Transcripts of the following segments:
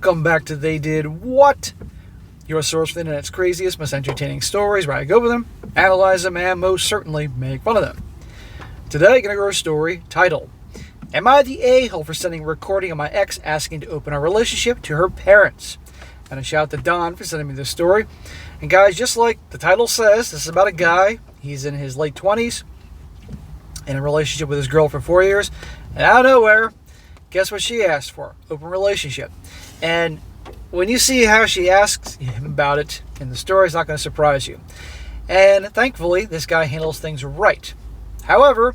Welcome back to They Did What? Your source for the internet's craziest, most entertaining stories, where I go over them, analyze them, and most certainly make fun of them. Today, I'm going to go over a story titled, Am I the A-hole for sending a recording of my ex asking to open our relationship to her parents? And a shout out to Don for sending me this story. And guys, just like the title says, this is about a guy. He's in his late 20s, in a relationship with his girl for 4 years, and out of nowhere, guess what she asked for? Open relationship. And when you see how she asks him about it in the story, it's not going to surprise you. And thankfully, this guy handles things right. However,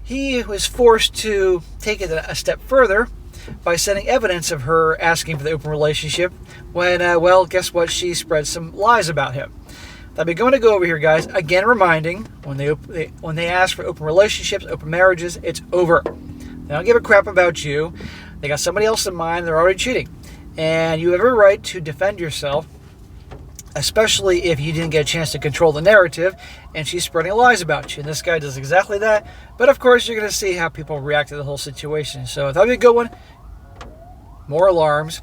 he was forced to take it a step further by sending evidence of her asking for the open relationship when, guess what? She spread some lies about him. I've been going to go over here, guys, again reminding, when they ask for open relationships, open marriages, it's over. They don't give a crap about you. They got somebody else in mind. They're already cheating. And you have every right to defend yourself, especially if you didn't get a chance to control the narrative and she's spreading lies about you. And this guy does exactly that. But of course, you're going to see how people react to the whole situation. So I thought it'd be a good one. More alarms.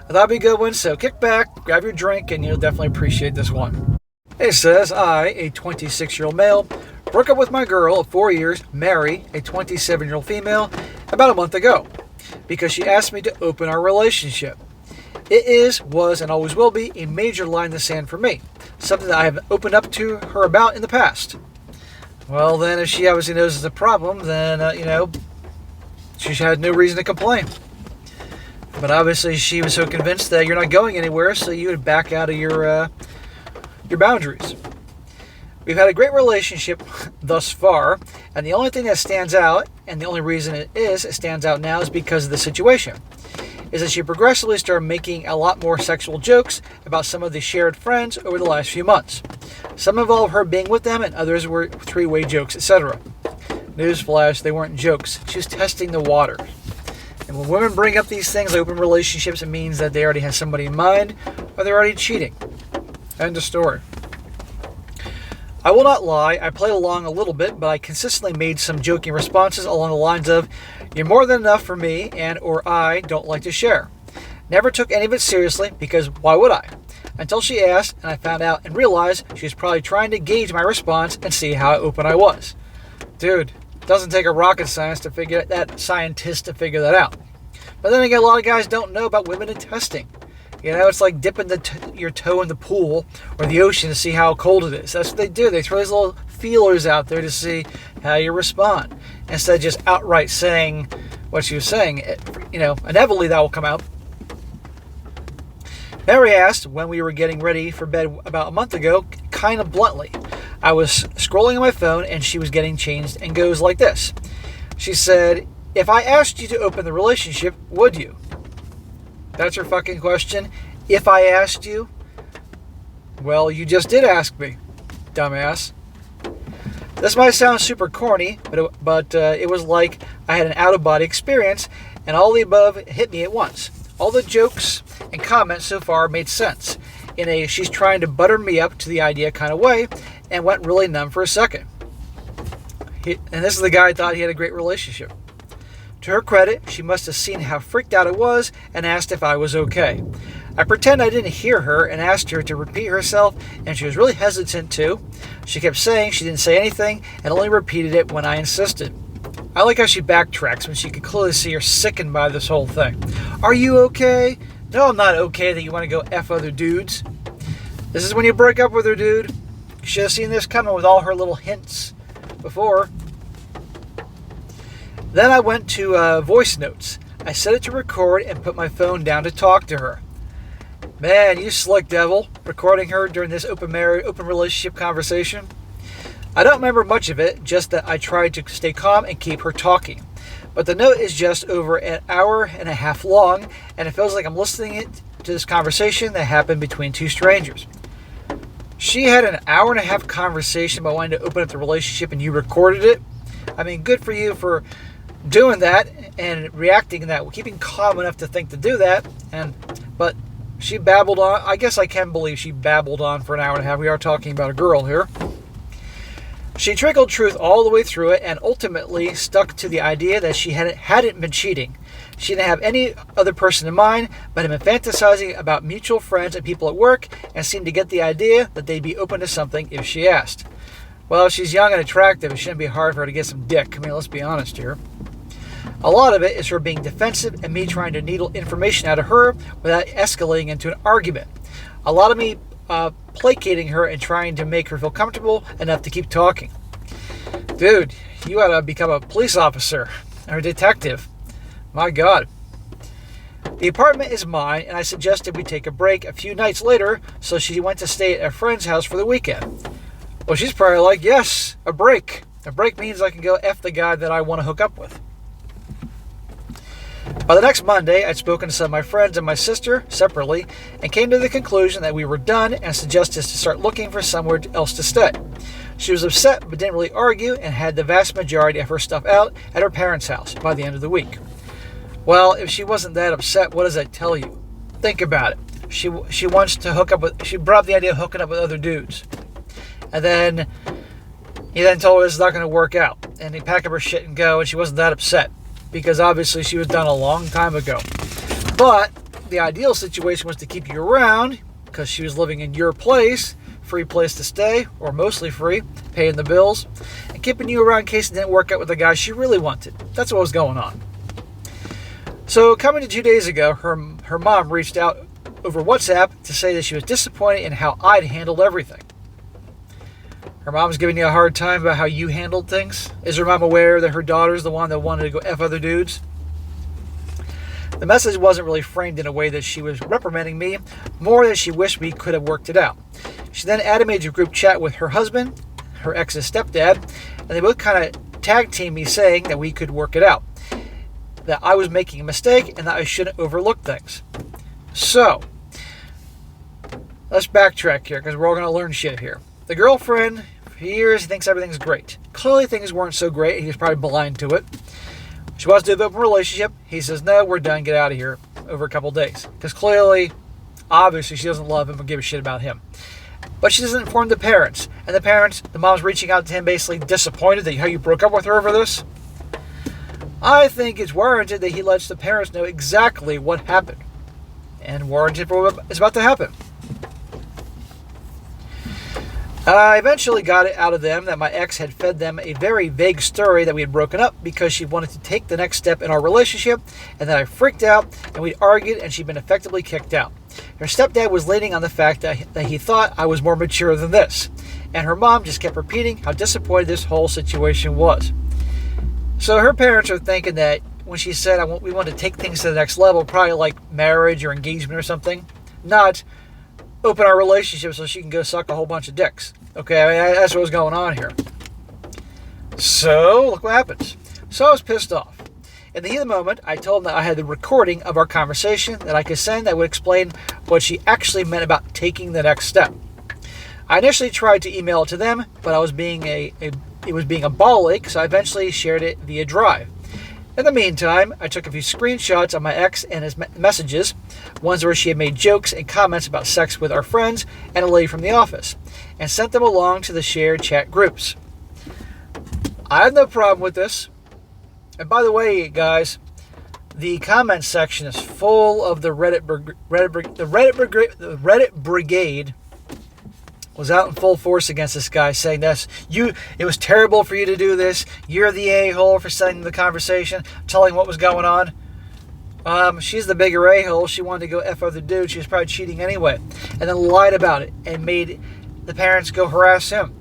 I thought it'd be a good one. So kick back, grab your drink, and you'll definitely appreciate this one. It says, I, a 26-year-old male, broke up with my girl of 4 years, Mary, a 27-year-old female, about a month ago, because she asked me to open our relationship. It is, was, and always will be a major line in the sand for me, something that I have opened up to her about in the past. Well, then, if she obviously knows it's a problem, then, she had no reason to complain. But obviously, she was so convinced that you're not going anywhere, so you would back out of your boundaries. We've had a great relationship thus far, and the only thing that stands out, and the only reason it stands out now, is because of the situation, is that she progressively started making a lot more sexual jokes about some of the shared friends over the last few months. Some involved her being with them, and others were three-way jokes, etc. Newsflash, they weren't jokes. She was testing the water. And when women bring up these things, like open relationships, it means that they already have somebody in mind, or they're already cheating. End of story. I will not lie, I played along a little bit, but I consistently made some joking responses along the lines of, you're more than enough for me, and or I don't like to share. Never took any of it seriously, because why would I? Until she asked, and I found out and realized she was probably trying to gauge my response and see how open I was. Dude, it doesn't take a rocket scientist to figure that out. But then again, a lot of guys don't know about women and testing. It's like dipping your toe in the pool or the ocean to see how cold it is. That's what they do. They throw these little feelers out there to see how you respond. Instead of just outright saying what you're saying. Inevitably that will come out. Mary asked when we were getting ready for bed about a month ago, kind of bluntly. I was scrolling on my phone and she was getting changed and goes like this. She said, if I asked you to open the relationship, would you? That's her fucking question. If I asked you, well, you just did ask me, dumbass. This might sound super corny, but it was like I had an out-of-body experience, and all the above hit me at once. All the jokes and comments so far made sense, in a she's trying to butter me up to the idea kind of way, and went really numb for a second. And this is the guy who thought he had a great relationship. To her credit, she must have seen how freaked out I was and asked if I was okay. I pretend I didn't hear her and asked her to repeat herself, and she was really hesitant to. She kept saying she didn't say anything and only repeated it when I insisted. I like how she backtracks when she could clearly see her sickened by this whole thing. Are you okay? No, I'm not okay that you want to go F other dudes. This is when you break up with her, dude. You should have seen this coming with all her little hints before. Then I went to voice notes. I set it to record and put my phone down to talk to her. Man, you slick devil, recording her during this open relationship conversation. I don't remember much of it, just that I tried to stay calm and keep her talking. But the note is just over an hour and a half long, and it feels like I'm listening to this conversation that happened between two strangers. She had an hour and a half conversation about wanting to open up the relationship, and you recorded it. I mean, good for you for doing that and reacting that, keeping calm enough to think to do that. But she babbled on. I guess I can believe she babbled on for an hour and a half. We are talking about a girl here. She trickled truth all the way through it and ultimately stuck to the idea that she hadn't been cheating. She didn't have any other person in mind, but had been fantasizing about mutual friends and people at work, and seemed to get the idea that they'd be open to something if she asked. Well, if she's young and attractive, it shouldn't be hard for her to get some dick. I mean, let's be honest here. A lot of it is her being defensive and me trying to needle information out of her without escalating into an argument. A lot of me placating her and trying to make her feel comfortable enough to keep talking. Dude, you ought to become a police officer or a detective. My God. The apartment is mine, and I suggested we take a break a few nights later, so she went to stay at a friend's house for the weekend. Well, she's probably like, yes, a break. A break means I can go F the guy that I want to hook up with. By the next Monday, I'd spoken to some of my friends and my sister separately and came to the conclusion that we were done and suggested to start looking for somewhere else to stay. She was upset but didn't really argue and had the vast majority of her stuff out at her parents' house by the end of the week. Well, if she wasn't that upset, what does that tell you? Think about it. She wants to hook up with, she brought up the idea of hooking up with other dudes. And then he then told her it's not going to work out. And he packed up her shit and go, and she wasn't that upset. Because obviously she was done a long time ago. But the ideal situation was to keep you around because she was living in your place, free place to stay, or mostly free, paying the bills, and keeping you around in case it didn't work out with the guy she really wanted. That's what was going on. So coming to 2 days ago, her mom reached out over WhatsApp to say that she was disappointed in how I'd handled everything. Her mom's giving you a hard time about how you handled things? Is her mom aware that her daughter's the one that wanted to go F other dudes? The message wasn't really framed in a way that she was reprimanding me, more that she wished we could have worked it out. She then added me to a group chat with her husband, her ex's stepdad, and they both kind of tag teamed me saying that we could work it out. That I was making a mistake and that I shouldn't overlook things. So, let's backtrack here because we're all going to learn shit here. The girlfriend, for years, he thinks everything's great. Clearly things weren't so great. He was probably blind to it. She wants to develop a relationship. He says, no, we're done. Get out of here over a couple days. Because clearly, obviously, she doesn't love him or give a shit about him. But she doesn't inform the parents. And the parents, the mom's reaching out to him basically disappointed that how you broke up with her over this. I think it's warranted that he lets the parents know exactly what happened. And warranted for what is about to happen. I eventually got it out of them that my ex had fed them a very vague story that we had broken up because she wanted to take the next step in our relationship, and that I freaked out and we'd argued and she'd been effectively kicked out. Her stepdad was leaning on the fact that he thought I was more mature than this, and her mom just kept repeating how disappointed this whole situation was. So her parents are thinking that when she said we want to take things to the next level, probably like marriage or engagement or something, not open our relationship so she can go suck a whole bunch of dicks. Okay, I mean, that's what was going on here. So, look what happens. So I was pissed off. In the heat of the moment, I told them that I had the recording of our conversation that I could send that would explain what she actually meant about taking the next step. I initially tried to email it to them, but I was being it was being a ball ache, so I eventually shared it via Drive. In the meantime, I took a few screenshots of my ex and his messages, ones where she had made jokes and comments about sex with our friends and a lady from the office, and sent them along to the shared chat groups. I have no problem with this. And by the way, guys, the comment section is full of the Reddit brigade was out in full force against this guy, saying this. It was terrible for you to do this. You're the a-hole for sending the conversation, telling what was going on. She's the bigger a-hole. She wanted to go F other dude. She was probably cheating anyway. And then lied about it and made the parents go harass him.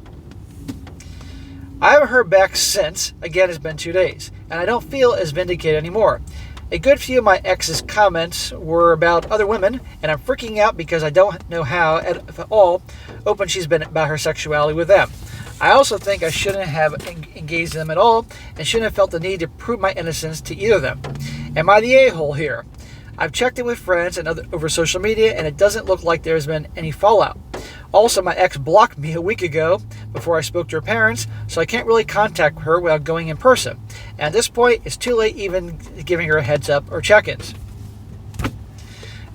I haven't heard back since. Again, it's been 2 days. And I don't feel as vindicated anymore. A good few of my ex's comments were about other women, and I'm freaking out because I don't know how, if at all, open she's been about her sexuality with them. I also think I shouldn't have engaged them at all, and shouldn't have felt the need to prove my innocence to either of them. Am I the a-hole here? I've checked in with friends and over social media, and it doesn't look like there's been any fallout. Also, my ex blocked me a week ago before I spoke to her parents, so I can't really contact her without going in person. And at this point, it's too late even giving her a heads up or check-ins.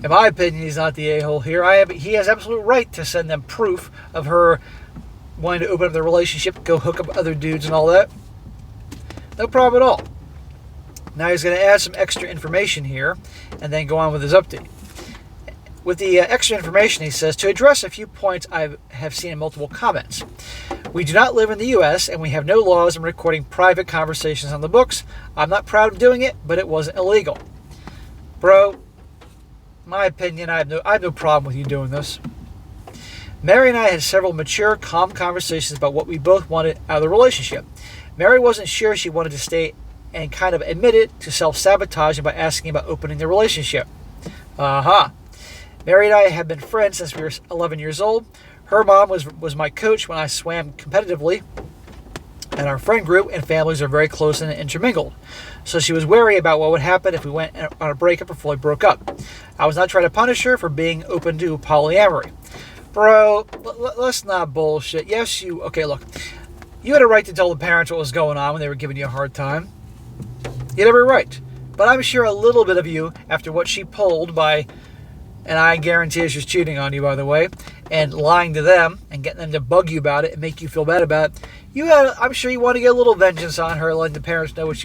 In my opinion, he's not the a-hole here. He has absolute right to send them proof of her wanting to open up the relationship, go hook up other dudes and all that. No problem at all. Now he's going to add some extra information here and then go on with his update. With the extra information, he says, to address a few points I have seen in multiple comments. We do not live in the U.S. and we have no laws on recording private conversations on the books. I'm not proud of doing it, but it wasn't illegal. Bro, my opinion, I have no problem with you doing this. Mary and I had several mature, calm conversations about what we both wanted out of the relationship. Mary wasn't sure she wanted to stay and kind of admitted to self-sabotaging by asking about opening the relationship. Mary and I have been friends since we were 11 years old. Her mom was my coach when I swam competitively, and our friend group and families are very close and intermingled. So she was wary about what would happen if we went on a breakup or fully broke up. I was not trying to punish her for being open to polyamory. Bro, let's not bullshit. Yes, okay, look. You had a right to tell the parents what was going on when they were giving you a hard time. You had every right. But I'm sure a little bit of you, after what she pulled by, and I guarantee she's cheating on you, by the way, and lying to them and getting them to bug you about it and make you feel bad about it, I'm sure you want to get a little vengeance on her, letting the parents know what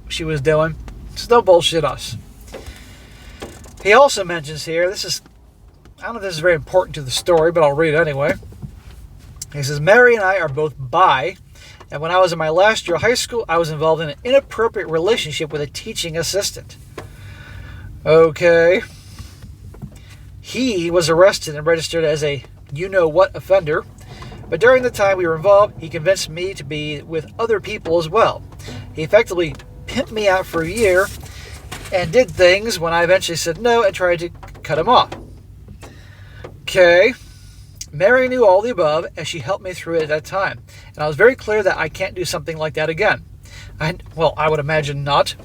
she was doing. So don't bullshit us. He also mentions here, I don't know if this is very important to the story, but I'll read it anyway. He says, Mary and I are both bi, and when I was in my last year of high school, I was involved in an inappropriate relationship with a teaching assistant. Okay. He was arrested and registered as a you-know-what offender, but during the time we were involved, he convinced me to be with other people as well. He effectively pimped me out for a year and did things when I eventually said no and tried to cut him off. Okay. Mary knew all the above, and she helped me through it at that time. And I was very clear that I can't do something like that again. I would imagine not.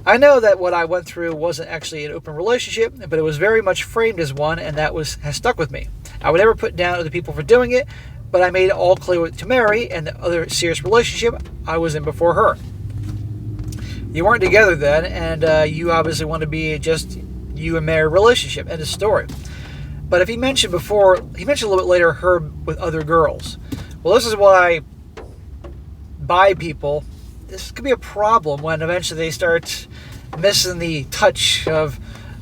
I know that what I went through wasn't actually an open relationship, but it was very much framed as one, and that has stuck with me. I would never put down other people for doing it, but I made it all clear to Mary and the other serious relationship I was in before her. You weren't together then, and you obviously want to be just you and Mary relationship. End of story. But if he mentioned a little bit later her with other girls. Well, this is why bi people, this could be a problem when eventually they start missing the touch of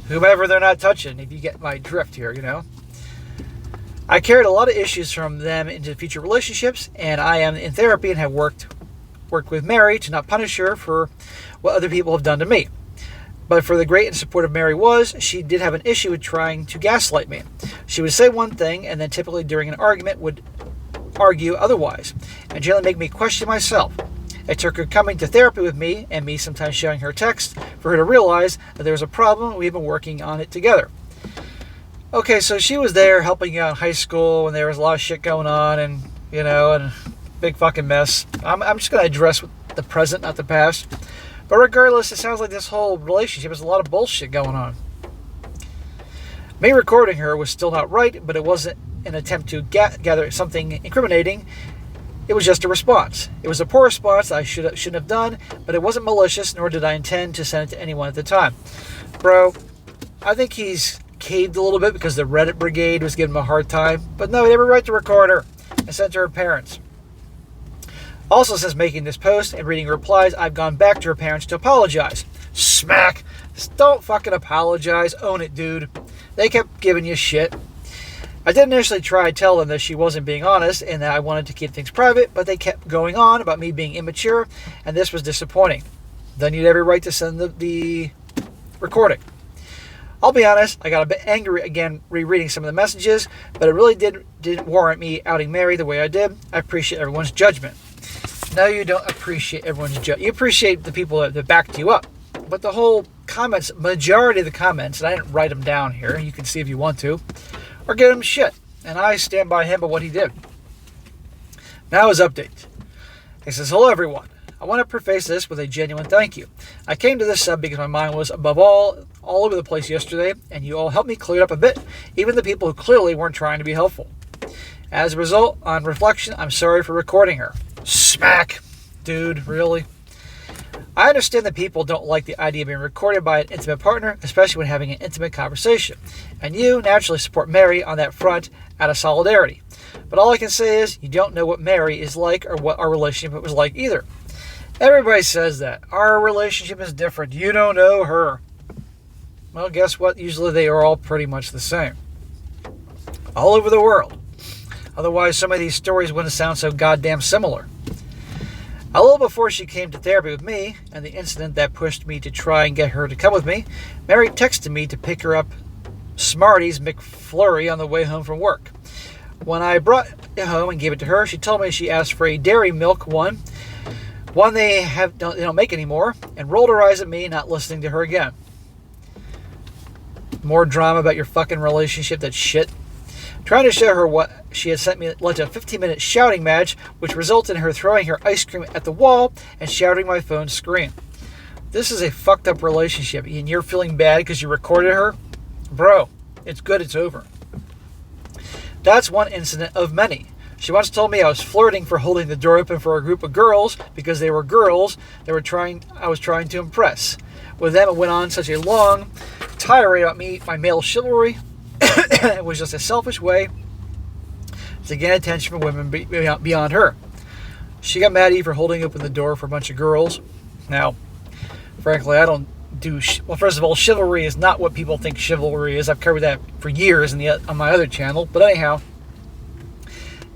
whomever they're not touching, if you get my drift here, you know. I carried a lot of issues from them into future relationships, and I am in therapy and have worked with Mary to not punish her for what other people have done to me. But for the great and supportive Mary she did have an issue with trying to gaslight me. She would say one thing, and then typically during an argument would argue otherwise, and generally make me question myself. It took her coming to therapy with me, and me sometimes showing her text, for her to realize that there was a problem, and we've been working on it together. Okay, so she was there helping you out in high school when there was a lot of shit going on, and, and a big fucking mess. I'm just going to address the present, not the past. But regardless, it sounds like this whole relationship has a lot of bullshit going on. Me recording her was still not right, but it wasn't an attempt to gather something incriminating. It was just a response. It was a poor response I shouldn't have done, but it wasn't malicious, nor did I intend to send it to anyone at the time. Bro, I think he's caved a little bit because the Reddit brigade was giving him a hard time. But no, he had a right to record her and send it to her parents. Also, since making this post and reading replies, I've gone back to her parents to apologize. Smack! Don't fucking apologize. Own it, dude. They kept giving you shit. I did initially try to tell them that she wasn't being honest and that I wanted to keep things private, but they kept going on about me being immature, and this was disappointing. Then you had every right to send the recording. I'll be honest, I got a bit angry again rereading some of the messages, but it really didn't warrant me outing Mary the way I did. I appreciate everyone's judgment. No, you don't appreciate everyone's judgment. You appreciate the people that backed you up. But the whole comments, majority of the comments, and I didn't write them down here, you can see if you want to, are giving him shit. And I stand by him by what he did. Now his update. He says, hello everyone. I want to preface this with a genuine thank you. I came to this sub because my mind was above all over the place yesterday, and you all helped me clear it up a bit, even the people who clearly weren't trying to be helpful. As a result, on reflection, I'm sorry for recording her. Smack! Dude, really? I understand that people don't like the idea of being recorded by an intimate partner, especially when having an intimate conversation. And you naturally support Mary on that front out of solidarity. But all I can say is, you don't know what Mary is like or what our relationship was like either. Everybody says that. Our relationship is different. You don't know her. Well, guess what? Usually they are all pretty much the same. All over the world. Otherwise, some of these stories wouldn't sound so goddamn similar. A little before she came to therapy with me, and the incident that pushed me to try and get her to come with me, Mary texted me to pick her up Smarties McFlurry on the way home from work. When I brought it home and gave it to her, she told me she asked for a dairy milk one they don't make anymore, and rolled her eyes at me, not listening to her again. More drama about your fucking relationship, that shit. Trying to show her what she had sent me led to a 15-minute shouting match, which resulted in her throwing her ice cream at the wall and shouting my phone screen. This is a fucked up relationship, and you're feeling bad because you recorded her? Bro, it's good it's over. That's one incident of many. She once told me I was flirting for holding the door open for a group of girls because they were girls I was trying to impress. With them, it went on such a long tirade about my male chivalry. It was just a selfish way to gain attention from women beyond her. She got mad at you for holding open the door for a bunch of girls. Now, frankly, I don't do... Well, first of all, chivalry is not what people think chivalry is. I've covered that for years on my other channel. But anyhow,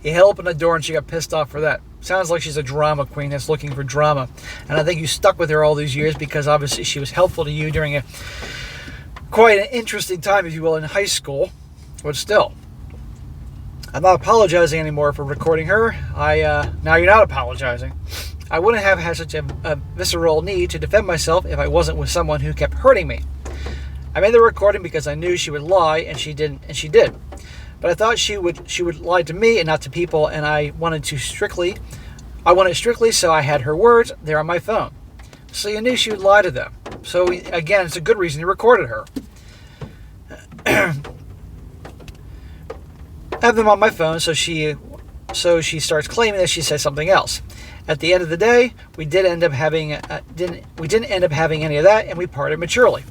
he held open the door and she got pissed off for that. Sounds like she's a drama queen that's looking for drama. And I think you stuck with her all these years because obviously she was helpful to you during quite an interesting time, if you will, in high school. But still, I'm not apologizing anymore for recording her. Now you're not apologizing. I wouldn't have had such a visceral need to defend myself if I wasn't with someone who kept hurting me. I made the recording because I knew she would lie, and she didn't, and she did. But I thought she would lie to me and not to people, and I wanted it strictly, so I had her words there on my phone. So you knew she would lie to them. So again, it's a good reason you recorded her. I have them on my phone, so she starts claiming that she said something else. At the end of the day, we didn't end up having any of that, and we parted maturely.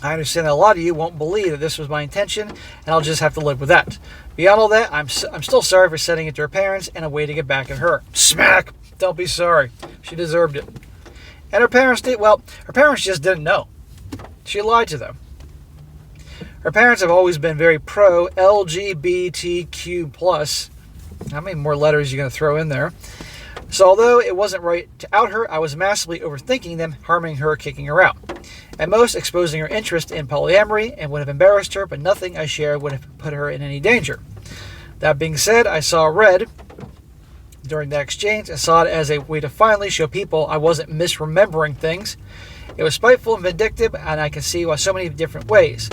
I understand that a lot of you won't believe that this was my intention, and I'll just have to live with that. Beyond all that, I'm still sorry for sending it to her parents and a way to get back at her. Smack! Don't be sorry. She deserved it. And her parents did. Well, her parents just didn't know. She lied to them. Her parents have always been very pro LGBTQ+. How many more letters are you going to throw in there? So although it wasn't right to out her, I was massively overthinking them, harming her, kicking her out. At most, exposing her interest in polyamory and would have embarrassed her, but nothing I shared would have put her in any danger. That being said, I saw red during that exchange and saw it as a way to finally show people I wasn't misremembering things. It was spiteful and vindictive, and I can see why so many different ways.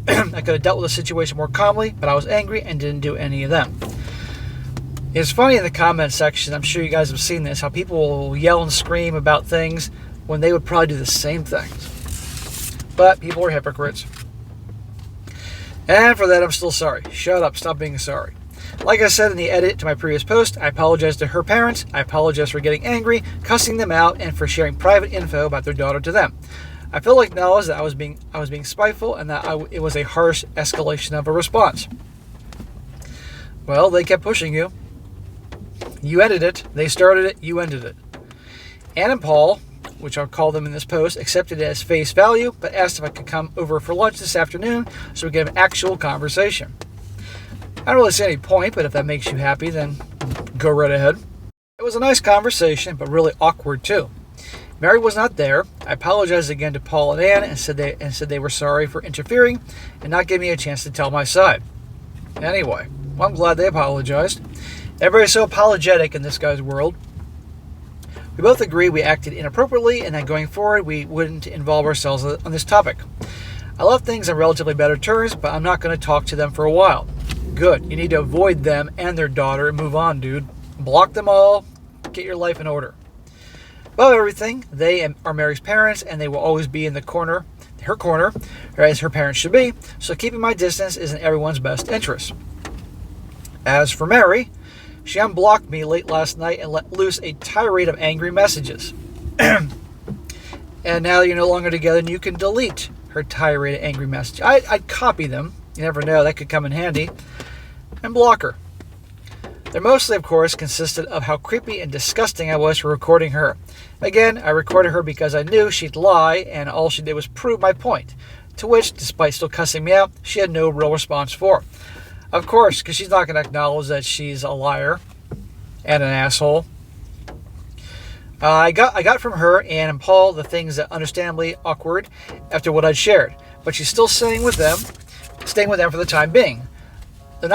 I could have dealt with the situation more calmly, but I was angry and didn't do any of them. It's funny in the comment section, I'm sure you guys have seen this, how people will yell and scream about things when they would probably do the same things. But people are hypocrites. And for that, I'm still sorry. Shut up. Stop being sorry. Like I said in the edit to my previous post, I apologize to her parents. I apologize for getting angry, cussing them out, and for sharing private info about their daughter to them. I feel like acknowledge that I was being spiteful and that it was a harsh escalation of a response. Well, they kept pushing you. You ended it. They started it. You ended it. Ann and Paul, which I'll call them in this post, accepted it as face value, but asked if I could come over for lunch this afternoon so we could have an actual conversation. I don't really see any point, but if that makes you happy, then go right ahead. It was a nice conversation, but really awkward too. Mary was not there. I apologized again to Paul and Ann and said they were sorry for interfering and not giving me a chance to tell my side. Anyway, well, I'm glad they apologized. Everybody's so apologetic in this guy's world. We both agree we acted inappropriately and that going forward we wouldn't involve ourselves on this topic. I left things on relatively better terms, but I'm not going to talk to them for a while. Good. You need to avoid them and their daughter and move on, dude. Block them all. Get your life in order. Above everything, they are Mary's parents and they will always be in her corner, as her parents should be, so keeping my distance is in everyone's best interest. As for Mary, she unblocked me late last night and let loose a tirade of angry messages. And now you're no longer together and you can delete her tirade of angry messages. I'd copy them. You never know, that could come in handy. And block her. They mostly, of course, consisted of how creepy and disgusting I was for recording her. Again, I recorded her because I knew she'd lie, and all she did was prove my point, to which, despite still cussing me out, she had no real response for. Of course, because she's not going to acknowledge that she's a liar and an asshole. I got from her and Paul the things that understandably awkward after what I'd shared, but she's still staying with them for the time being. They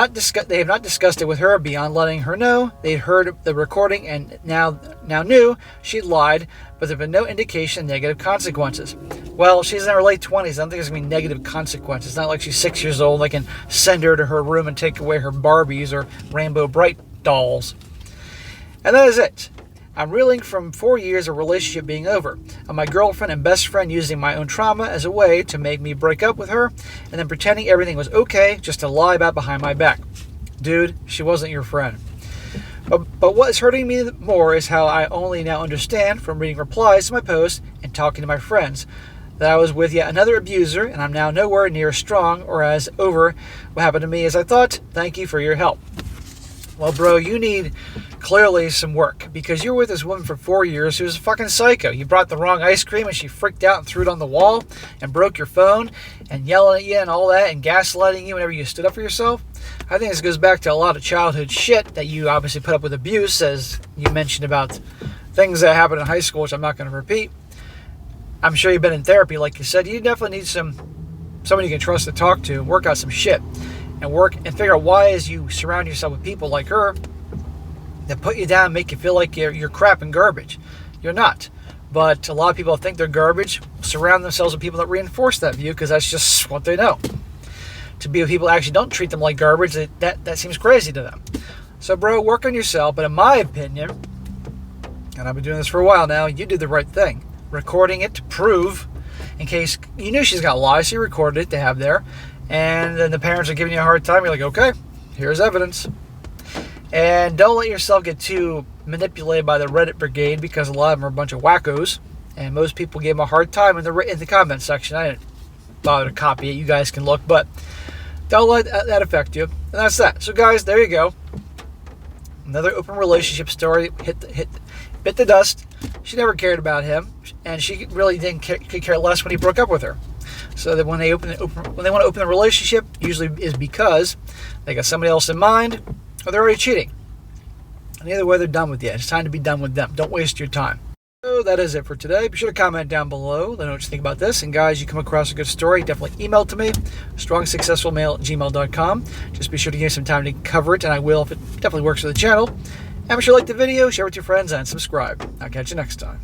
have not discussed it with her beyond letting her know they'd heard the recording and now knew she'd lied, but there'd been no indication of negative consequences. Well, she's in her late 20s. I don't think there's going to be negative consequences. It's not like she's 6 years old. I can send her to her room and take away her Barbies or Rainbow Bright dolls. And that is it. I'm reeling from 4 years of relationship being over, and my girlfriend and best friend using my own trauma as a way to make me break up with her, and then pretending everything was okay just to lie about behind my back. Dude, she wasn't your friend. But what is hurting me more is how I only now understand from reading replies to my posts and talking to my friends that I was with yet another abuser, and I'm now nowhere near as strong or as over what happened to me as I thought. Thank you for your help. Well, bro, you need clearly some work, because you were with this woman for 4 years who was a fucking psycho. You brought the wrong ice cream and she freaked out and threw it on the wall and broke your phone and yelling at you and all that and gaslighting you whenever you stood up for yourself. I think this goes back to a lot of childhood shit that you obviously put up with abuse, as you mentioned about things that happened in high school, which I'm not going to repeat. I'm sure you've been in therapy, like you said. You definitely need somebody you can trust to talk to and work out some shit and figure out why, as you surround yourself with people like her that put you down and make you feel like you're crap and garbage. You're not. But a lot of people think they're garbage, surround themselves with people that reinforce that view, because that's just what they know. To be with people that actually don't treat them like garbage, that seems crazy to them. So, bro, work on yourself. But in my opinion, and I've been doing this for a while now, you did the right thing. Recording it to prove, in case you knew she's going to lie, so you recorded it to have there. And then the parents are giving you a hard time. You're like, okay, here's evidence. And don't let yourself get too manipulated by the Reddit brigade, because a lot of them are a bunch of wackos. And most people gave them a hard time in the comment section. I didn't bother to copy it. You guys can look. But don't let that affect you. And that's that. So, guys, there you go. Another open relationship story bit the dust. She never cared about him. And she really could care less when he broke up with her. So that when they want to open the relationship, usually is because they got somebody else in mind, or they're already cheating. And either way, they're done with you. It's time to be done with them. Don't waste your time. So that is it for today. Be sure to comment down below. Let me know what you think about this. And guys, you come across a good story, definitely email it to me, strongsuccessfulmale@gmail.com. Just be sure to give me some time to cover it, and I will if it definitely works for the channel. And be sure to like the video, share it with your friends, and subscribe. I'll catch you next time.